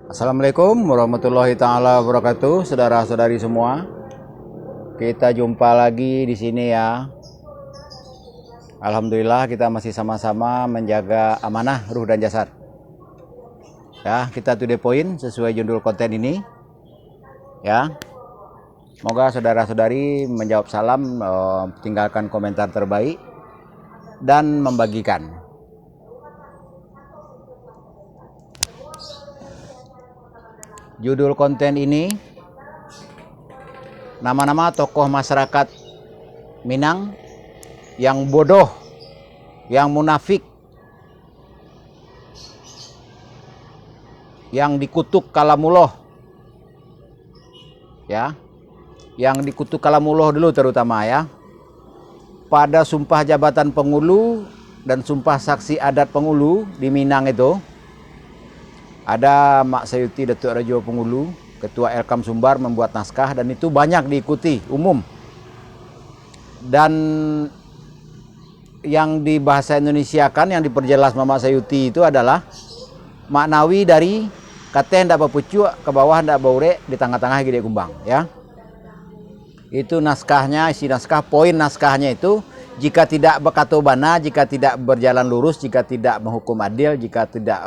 Assalamualaikum warahmatullahi taala wabarakatuh, saudara-saudari semua. Kita jumpa lagi di sini ya. Alhamdulillah kita masih sama-sama menjaga amanah ruh dan jasad. Ya, kita to the point sesuai judul konten ini. Ya. Semoga saudara-saudari menjawab salam, tinggalkan komentar terbaik dan membagikan. Judul konten ini, nama-nama tokoh masyarakat Minang yang bodoh, yang munafik, yang dikutuk kalamullah. Ya, yang dikutuk kalamullah dulu terutama ya. Pada sumpah jabatan pengulu dan sumpah saksi adat pengulu di Minang itu, ada Mak Sayuti Datuk Rajo Pengulu, Ketua Elkam Sumbar membuat naskah dan itu banyak diikuti umum. Dan yang di bahasa Indonesiakan, yang diperjelas Mama Sayuti itu adalah maknawi dari kata hendak berpucuk ke bawah hendak baure di tengah-tengah gede kumbang ya. Itu naskahnya, isi naskah, poin naskahnya itu, jika tidak berkata bana, jika tidak berjalan lurus, jika tidak menghukum adil, jika tidak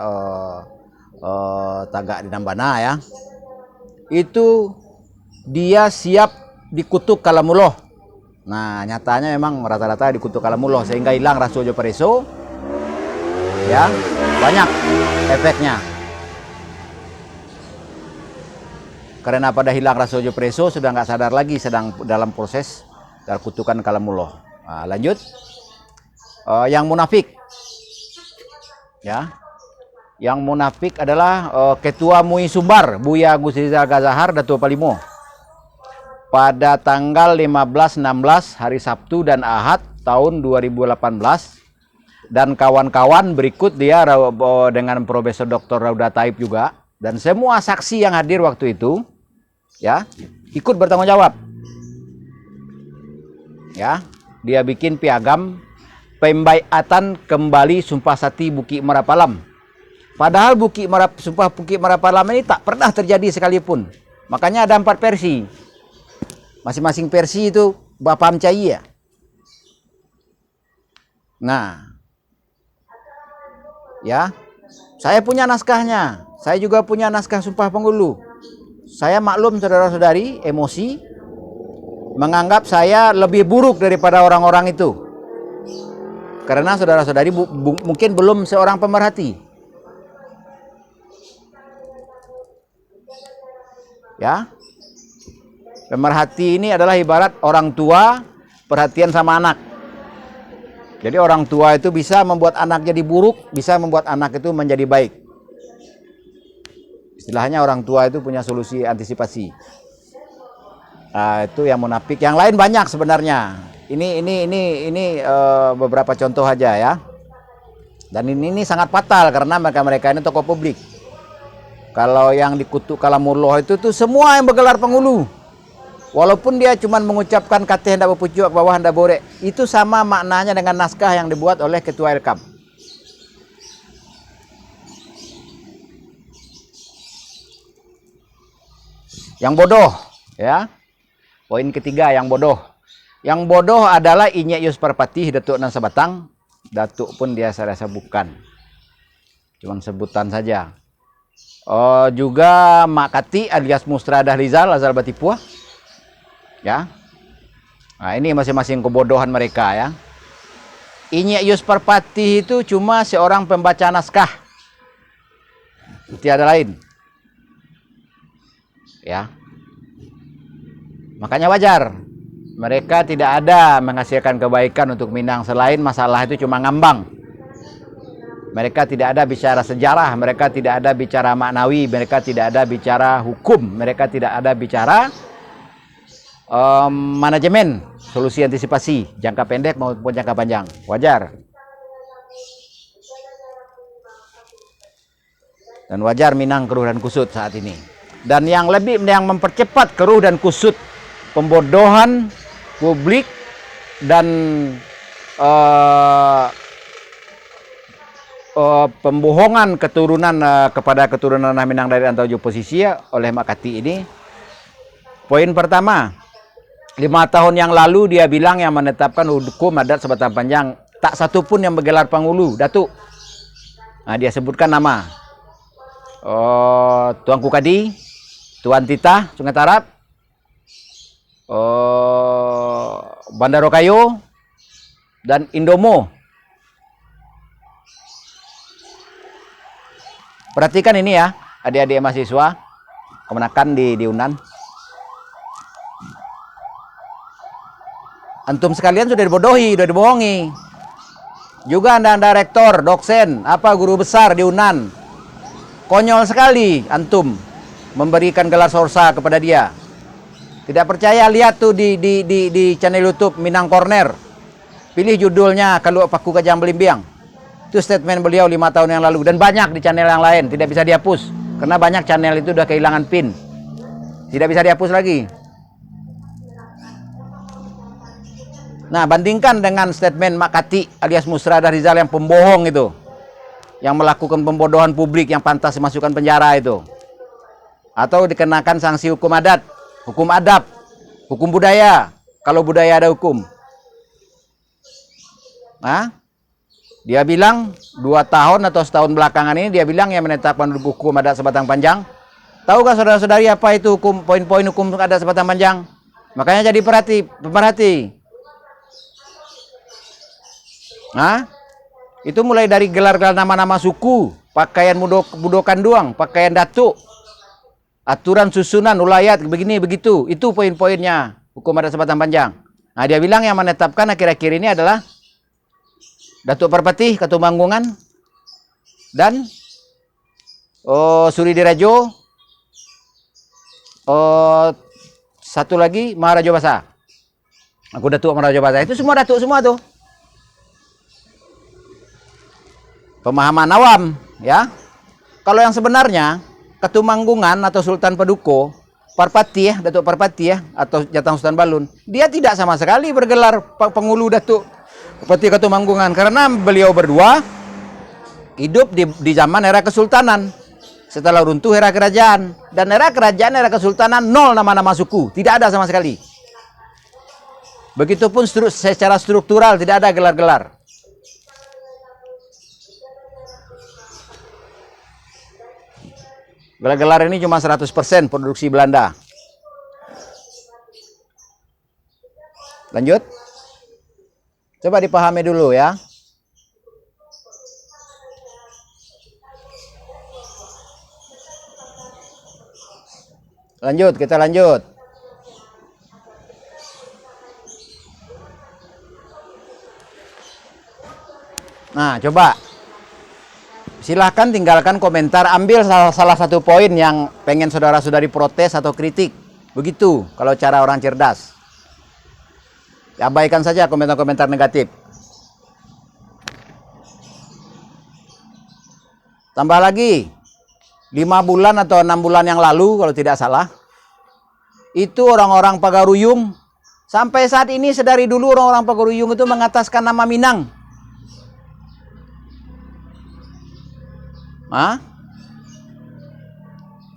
tagak di nambana ya, itu dia siap dikutuk kalamullah. Nah, nyatanya memang rata-rata dikutuk kalamullah sehingga hilang rasojo pereso ya, banyak efeknya. Karena pada hilang rasojo pereso sudah nggak sadar lagi sedang dalam proses kutukan kalamullah. Nah, lanjut, yang munafik ya. Yang munafik adalah Ketua MUI Sumbar, Buya Agus Rizal Gazahar, Datuk Palimo. Pada tanggal 15-16 hari Sabtu dan Ahad tahun 2018. Dan kawan-kawan berikut dia dengan Profesor Dr. Rauda Taib juga. Dan semua saksi yang hadir waktu itu ya ikut bertanggung jawab. Ya, dia bikin piagam pembaiatan kembali Sumpah Sati Bukit Merapalam. Padahal Sumpah Bukit Merapalam ini tak pernah terjadi sekalipun. Makanya ada 4 versi. Masing-masing versi itu Bapak Amcai ya. Nah, ya, saya punya naskahnya. Saya juga punya naskah Sumpah Pengulu. Saya maklum saudara-saudari emosi menganggap saya lebih buruk daripada orang-orang itu. Karena saudara-saudari mungkin belum seorang pemerhati. Ya, pemerhati ini adalah ibarat orang tua perhatian sama anak. Jadi orang tua itu bisa membuat anak jadi buruk, bisa membuat anak itu menjadi baik. Istilahnya orang tua itu punya solusi antisipasi. Nah, itu yang munafik. Yang lain banyak sebenarnya. Ini beberapa contoh aja ya. Dan ini sangat fatal karena mereka ini tokoh publik. Kalau yang dikutuk kalamullah itu tuh semua yang bergelar pengulu. Walaupun dia cuma mengucapkan kata hendak berpucuk ke bawah hendak borek, itu sama maknanya dengan naskah yang dibuat oleh Ketua Elkam. Yang bodoh ya. Poin ketiga yang bodoh. Yang bodoh adalah Inyek Yus Parpatih Datuk Nan Sabatang. Datuk pun dia saya rasa bukan. Cuma sebutan saja. Juga Mak Kati alias Mustra Dahrizal Azal Batipua ya. Nah, ini masing-masing kebodohan mereka ya. Inyek Yus Parpatih itu cuma seorang pembaca naskah, tiada lain ya. Makanya wajar mereka tidak ada menghasilkan kebaikan untuk Minang selain masalah itu cuma ngambang. Mereka tidak ada bicara sejarah, mereka tidak ada bicara maknawi, mereka tidak ada bicara hukum, mereka tidak ada bicara manajemen, solusi antisipasi, jangka pendek maupun jangka panjang. Wajar. Dan wajar Minang keruh dan kusut saat ini. Dan yang mempercepat keruh dan kusut pembodohan publik dan pembohongan keturunan kepada keturunan Minang dari antara posisi oleh Makati ini. Poin pertama, 5 tahun yang lalu dia bilang yang menetapkan hukum adat Sebatang Panjang tak satu pun yang bergelar Pangulu, Datuk. Nah, dia sebutkan nama Tuan Kukadi, Tuan Titah, Sungai Tarap, Bandaro Kayo, dan Indomo. Perhatikan ini ya, adik-adik mahasiswa, kemenakan di UNAN. Antum sekalian sudah dibodohi, sudah dibohongi. Juga anda rektor, dosen, guru besar di UNAN. Konyol sekali antum memberikan gelar sorsa kepada dia. Tidak percaya, lihat tuh di channel YouTube Minang Corner. Pilih judulnya Kalau Paku Kajang Belimbiang. Itu statement beliau 5 tahun yang lalu. Dan banyak di channel yang lain, tidak bisa dihapus. Karena banyak channel itu udah kehilangan pin. Tidak bisa dihapus lagi. Nah, bandingkan dengan statement Makati alias Musrada Rizal yang pembohong itu. Yang melakukan pembodohan publik yang pantas dimasukkan penjara itu. Atau dikenakan sanksi hukum adat, hukum adab, hukum budaya. Kalau budaya ada hukum. Nah, dia bilang 2 tahun atau setahun belakangan ini dia bilang yang menetapkan hukum adat Sebatang Panjang. Tahukah saudara-saudari apa itu hukum, poin-poin hukum adat Sebatang Panjang? Makanya jadi pemerhati. Nah, itu mulai dari gelar-gelar nama-nama suku, pakaian budokan doang, pakaian datuk, aturan susunan ulayat begini begitu. Itu poin-poinnya hukum adat Sebatang Panjang. Nah, dia bilang yang menetapkan akhir-akhir ini adalah Datuk Parpati Katumanggungan dan Suri Dirajo, satu lagi Maharaja Basa. Aku Datuk Maharaja Basa. Itu semua datuk semua tuh. Pemahaman awam, ya. Kalau yang sebenarnya Katumanggungan atau Sultan Paduko, Parpati ya, Datuk Parpati ya, atau Jatang Sultan Balun, dia tidak sama sekali bergelar Pengulu Datuk Parpati Katumanggungan karena beliau berdua hidup di zaman era kesultanan. Setelah runtuh era kerajaan, dan era kerajaan, era kesultanan, nol nama-nama suku, tidak ada sama sekali. Begitupun secara struktural tidak ada gelar-gelar. Gelar-gelar ini cuma 100% produksi Belanda. Lanjut. Coba dipahami dulu ya. Lanjut, kita lanjut. Nah, coba. Silahkan tinggalkan komentar, ambil salah satu poin yang pengen saudara-saudari protes atau kritik. Begitu kalau cara orang cerdas. Abaikan saja komentar-komentar negatif. Tambah lagi, 5 bulan atau 6 bulan yang lalu kalau tidak salah, itu orang-orang Pagaruyung, sampai saat ini sedari dulu orang-orang Pagaruyung itu mengataskan nama Minang.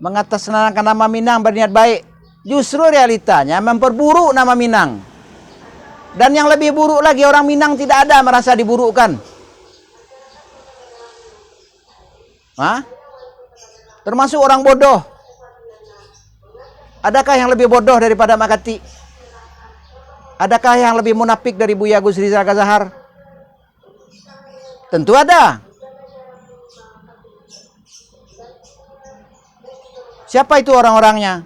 Mengatasnamakan nama Minang berniat baik. Justru realitanya memperburuk nama Minang. Dan yang lebih buruk lagi, orang Minang tidak ada merasa diburukkan. Termasuk orang bodoh. Adakah yang lebih bodoh daripada Makati? Adakah yang lebih munafik dari Buya Gus Rizal Kazahar? Tentu ada. Siapa itu orang-orangnya?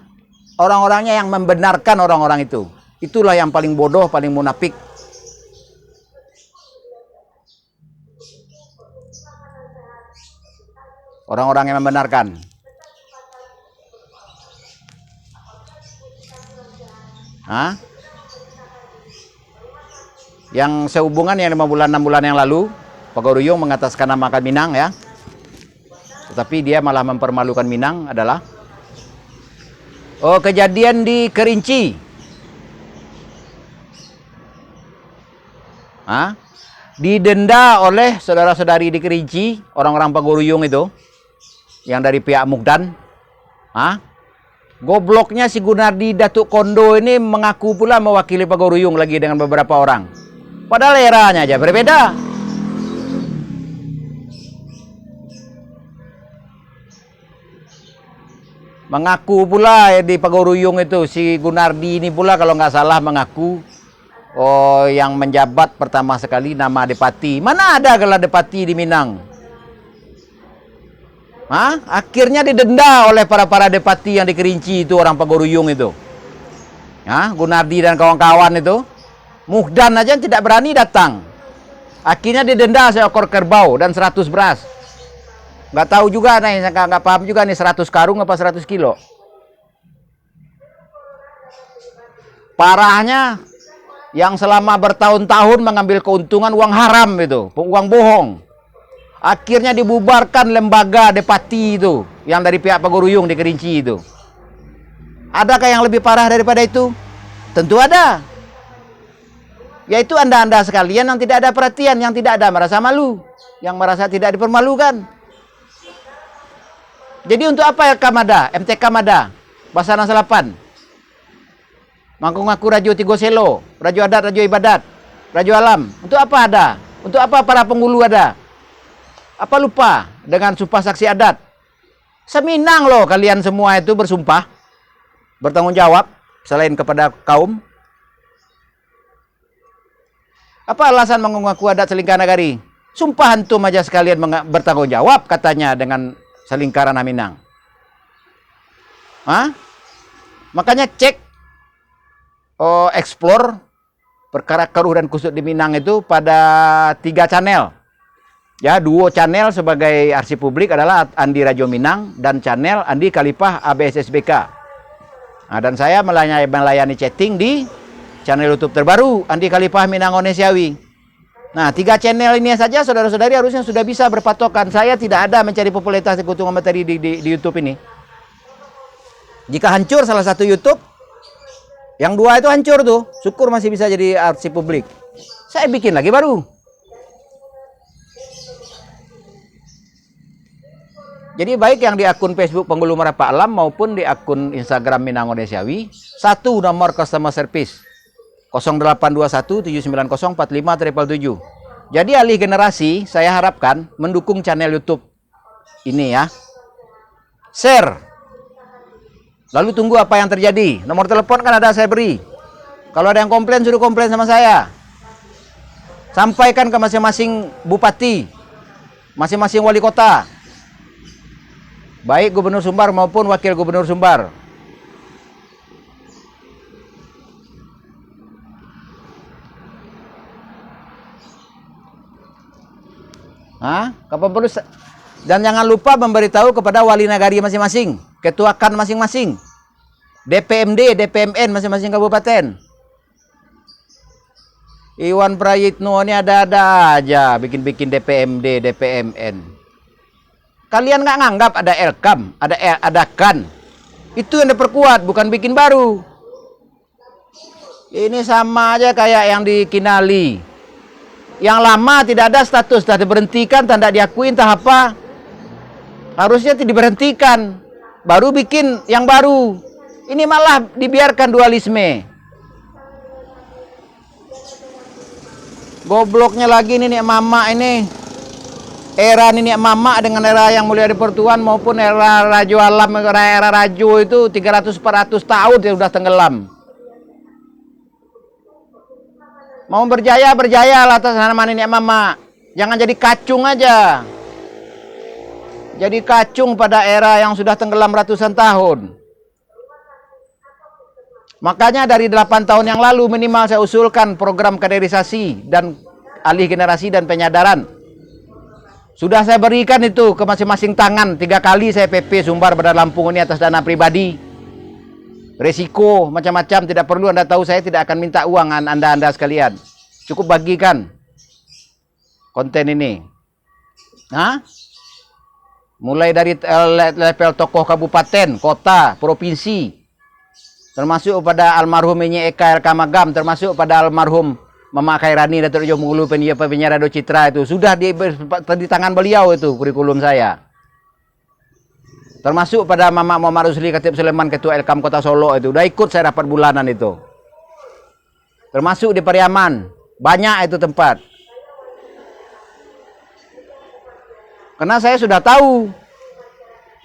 Orang-orangnya yang membenarkan orang-orang itu. Itulah yang paling bodoh, paling munafik. Orang-orang yang membenarkan. Yang sehubungan yang 5 bulan 6 bulan yang lalu, Pagaruyung mengataskan nama Minang ya. Tetapi dia malah mempermalukan Minang adalah kejadian di Kerinci. didenda oleh saudara-saudari di Kerinci, orang-orang Paguruyung itu, yang dari pihak Mukdan. Hah? Gobloknya si Gunardi Datuk Kondo ini mengaku pula mewakili Paguruyung lagi dengan beberapa orang. Padahal eranya aja berbeda. Mengaku pula di Paguruyung itu, si Gunardi ini pula kalau nggak salah mengaku yang menjabat pertama sekali nama Adipati. Mana ada gelar Adipati di Minang? Hah? Akhirnya didenda oleh para Adipati yang di Kerinci itu, orang Paguruyung itu. Hah? Gunardi dan kawan-kawan itu. Mukdan aja tidak berani datang. Akhirnya didenda seekor kerbau dan 100 beras. Nggak tahu juga nih, nggak paham juga nih 100 karung apa 100 kilo. Parahnya, yang selama bertahun-tahun mengambil keuntungan uang haram itu, uang bohong. Akhirnya dibubarkan lembaga Adipati itu, yang dari pihak Paguruyung di Kerinci itu. Adakah yang lebih parah daripada itu? Tentu ada. Yaitu Anda-Anda sekalian yang tidak ada perhatian, yang tidak ada merasa malu, yang merasa tidak dipermalukan. Jadi untuk apa Kamada, MTK Mada, Basarnas 8? Mangku-ngaku Radio Tigo Selo, Radio Adat, Radio Ibadat, Radio Alam. Untuk apa ada? Untuk apa para penghulu ada? Apa lupa dengan sumpah saksi adat? Seminang loh kalian semua itu bersumpah, bertanggung jawab selain kepada kaum. Apa alasan mengaku adat Selingkah Nagari? Sumpah antum aja sekalian bertanggung jawab katanya dengan Selingkaran Minang. Hah? Makanya cek explore perkara keruh dan kusut di Minang itu pada 3 channel. Ya, 2 channel sebagai arsip publik adalah Andi Radio Minang dan channel Andi Khalifah ABSSBK. Nah, dan saya melayani chatting di channel YouTube terbaru Andi Khalifah Minang Onesiawi. Nah, 3 channel ini saja saudara-saudari harusnya sudah bisa berpatokan. Saya tidak ada mencari popularitas keuntungan materi di YouTube ini. Jika hancur salah satu YouTube, yang 2 itu hancur tuh. Syukur masih bisa jadi arsip publik. Saya bikin lagi baru. Jadi baik yang di akun Facebook Penghulu Merapak Alam maupun di akun Instagram Minang Onesiawi, 1 nomor customer service 0821 790 45 777. Jadi alih generasi saya harapkan mendukung channel YouTube ini ya. Share. Lalu tunggu apa yang terjadi. Nomor telepon kan ada saya beri. Kalau ada yang komplain suruh komplain sama saya. Sampaikan ke masing-masing bupati, masing-masing wali kota. Baik Gubernur Sumbar maupun Wakil Gubernur Sumbar. Kapan perlu, dan jangan lupa memberitahu kepada wali nagari masing-masing, ketuakan masing-masing, DPMD, DPMN masing-masing kabupaten. Iwan Prayitno ini ada-ada aja bikin-bikin DPMD, DPMN. Kalian nggak nganggap ada Elkam, ada KAN. Itu yang diperkuat, bukan bikin baru. Ini sama aja kayak yang di Kinali. Yang lama tidak ada status, sudah diberhentikan, tidak diakui, entah apa. Harusnya diberhentikan, baru bikin yang baru. Ini malah dibiarkan dualisme. Gobloknya lagi nih mama ini. Era Nenek Mama dengan era Yang Mulia di Pertuan maupun era Radio Alam, era radio itu 300-400 tahun dia sudah tenggelam. Mau berjaya, berjaya atas nama Nenek Mama. Jangan jadi kacung aja. Jadi kacung pada era yang sudah tenggelam ratusan tahun. Makanya dari 8 tahun yang lalu minimal saya usulkan program kaderisasi dan alih generasi dan penyadaran. Sudah saya berikan itu ke masing-masing tangan. 3 kali saya PP Sumbar Bandar Lampung ini atas dana pribadi. Resiko macam-macam tidak perlu Anda tahu, saya tidak akan minta uang Anda sekalian. Cukup bagikan konten ini. Mulai dari level tokoh kabupaten, kota, provinsi. Termasuk pada almarhum Eka El Kamagam, termasuk pada almarhum Mama Khairani Datuk Jo Mulu penyiar Radio Citra itu sudah di tangan beliau itu kurikulum saya. Termasuk pada Mama Muhammad Rusli Khatib Sulaiman Ketua Elkam Kota Solo itu udah ikut saya dapat bulanan itu. Termasuk di Pariaman, banyak itu tempat. Karena saya sudah tahu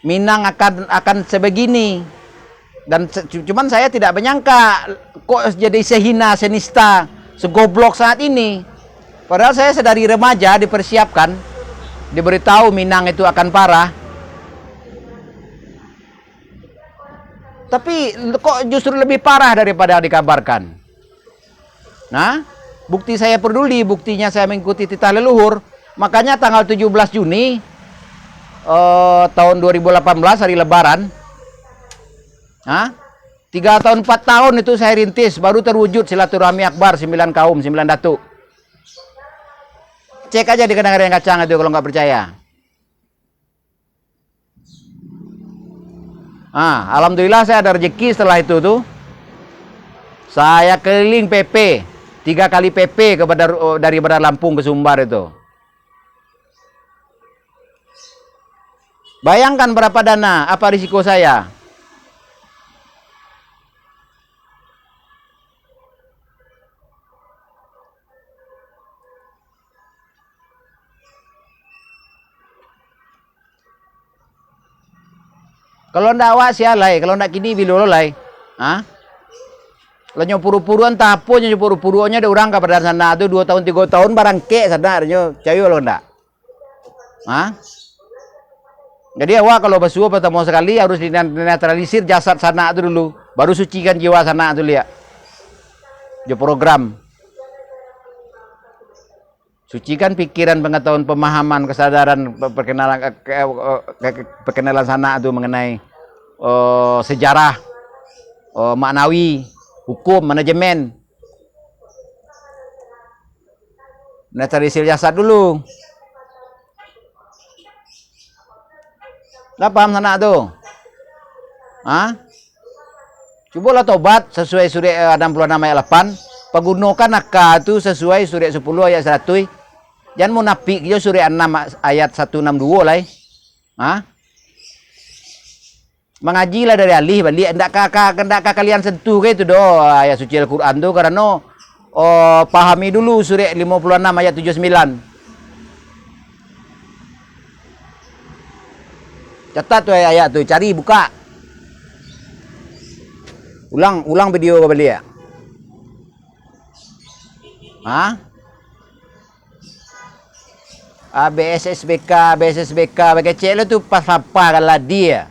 Minang akan sebegini. Dan cuman saya tidak menyangka kok jadi sehina, senista, segoblok saat ini. Padahal saya sedari remaja dipersiapkan, diberitahu Minang itu akan parah. Tapi kok justru lebih parah daripada dikabarkan. Nah, bukti saya peduli, buktinya saya mengikuti titah leluhur. Makanya tanggal 17 Juni tahun 2018 hari Lebaran, 3 tahun 4 tahun itu saya rintis, baru terwujud silaturahmi akbar 9 kaum, 9 datuk. Cek aja di Kenang Harian Kacang itu kalau nggak percaya. Alhamdulillah saya ada rezeki setelah itu tuh. Saya keliling PP, 3 kali PP dari Bandar Lampung ke Sumbar itu. Bayangkan berapa dana, apa risiko saya? Kalau ndak awak sialai, kalau ndak kini bilo lolai. Lah nyopuru-puruan tapo nyopuru-puruannya ada orang kabar sana tu 2 tahun 3 tahun barang ke sana nyo cayo lo ndak. Jadi awak kalau basuh pertama sekali harus dinetralisir jasad sana itu dulu, baru sucikan jiwa sana itu lihat. Jo program. Sucikan pikiran, pengetahuan, pemahaman, kesadaran, perkenalan sana itu mengenai sejarah, maknawi, hukum, manajemen. Netralisir jasad dulu. Lah paham sana tuh? Cobalah tobat sesuai surah 66 ayat 8. Pergunakan akal itu sesuai surah 10 ayat 100. Jangan munafik yo surah 6 ayat 162 lah. Mengajilah dari alih balik hendak kalian sentuh ke itu doh ayat suci Al-Qur'an tuh karena pahami dulu surah 56 ayat 79. Catat tuh ayat tuh, cari buka. Ulang video balik ya. BSSBK, BKC lo tuh pas apa kalau dia.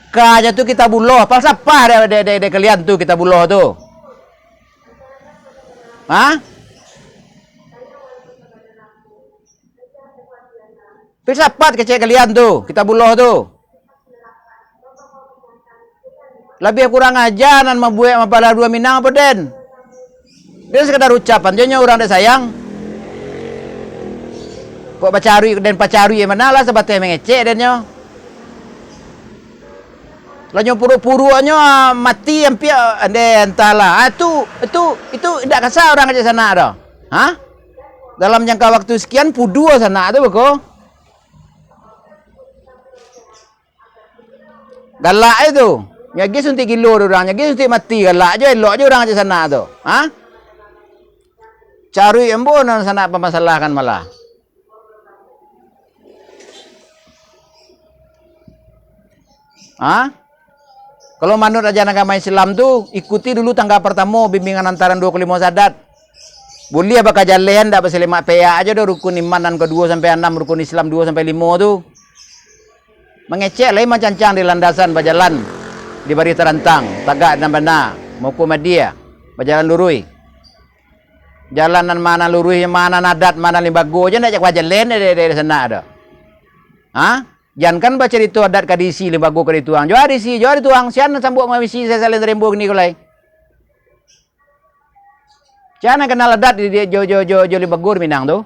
Kaya tuh kita buloh, pas apa de kalian tuh kita buloh tuh. Filsafat kecil kalian tuh, kita buloh tuh. Lebih kurang ajaran membuat mapala 2 Minang apa den? Dia sekedar ucapan, dia orang dia sayang. Kok pacarui dan pacarui mana lah sebatnya mengecek dan nyo. Lah nyo puru-puruannya mati hampir ande entahlah. Itu tidak kasar orang aja sana dah. Dalam jangka waktu sekian pudu sana tu beko. Galak itu. Nyagi suntik kilo orang, nyagi suntik mati galak aja elok aja orang aja sana tu. Cari embo nan sana pemasalahkan malah. Kalau manut ajaran agama Islam tuh ikuti dulu tangga pertama bimbingan antaran 25 sadat. Boleh apa kajalehan dak berselima PA aja do rukun iman dan kedua sampai 6, rukun Islam 2 sampai 5 tuh. Mengecek lain macam cancang di landasan berjalan di bari terantang, tagak dan bana, muku media, berjalan lurui. Jalanan mana lurui, mana nadat, mana limbago aja ndak cak wajalen dari sana ada. Jangan kan baca itu adat kadisi lembago ke dituang. Jual dituang. Sian sambuk misi saya salin rembo ni kulai. Jangan kenal adat di jo lembago Minang tu.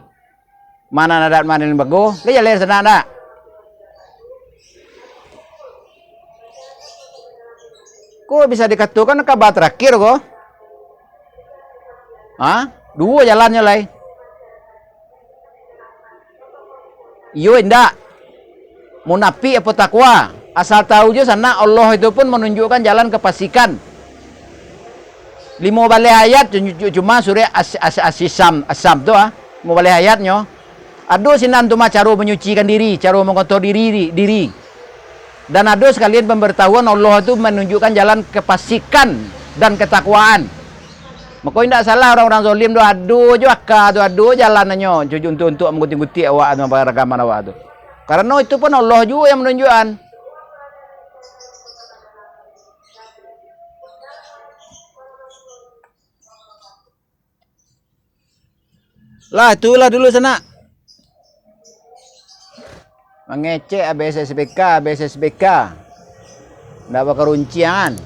Mana adat mana lembago? Dia jalan sana nak. Kok bisa dikatakan kabar terakhir kok? Dua jalannya lai. Yo indak. Munafik apa takwa? Asal tahu je sana Allah itu pun menunjukkan jalan kefasikan. 5 balik ayat cuma surah Asam tu 5 balik ayatnya. Ada sinan tu cara menyucikan diri, cara mengotor diri. Dan ada sekalian pemberitahuan Allah itu menunjukkan jalan kefasikan dan ketakwaan. Maka tidak salah orang-orang zalim tu adu je akal tu adu jalanannya untuk mengguti-guti awak sama agama awak tu. Karena itu pun Allah juga yang menunjukkan. Lah itulah dulu sana. Mengecek ABSSBK. Ndak bakal runcian.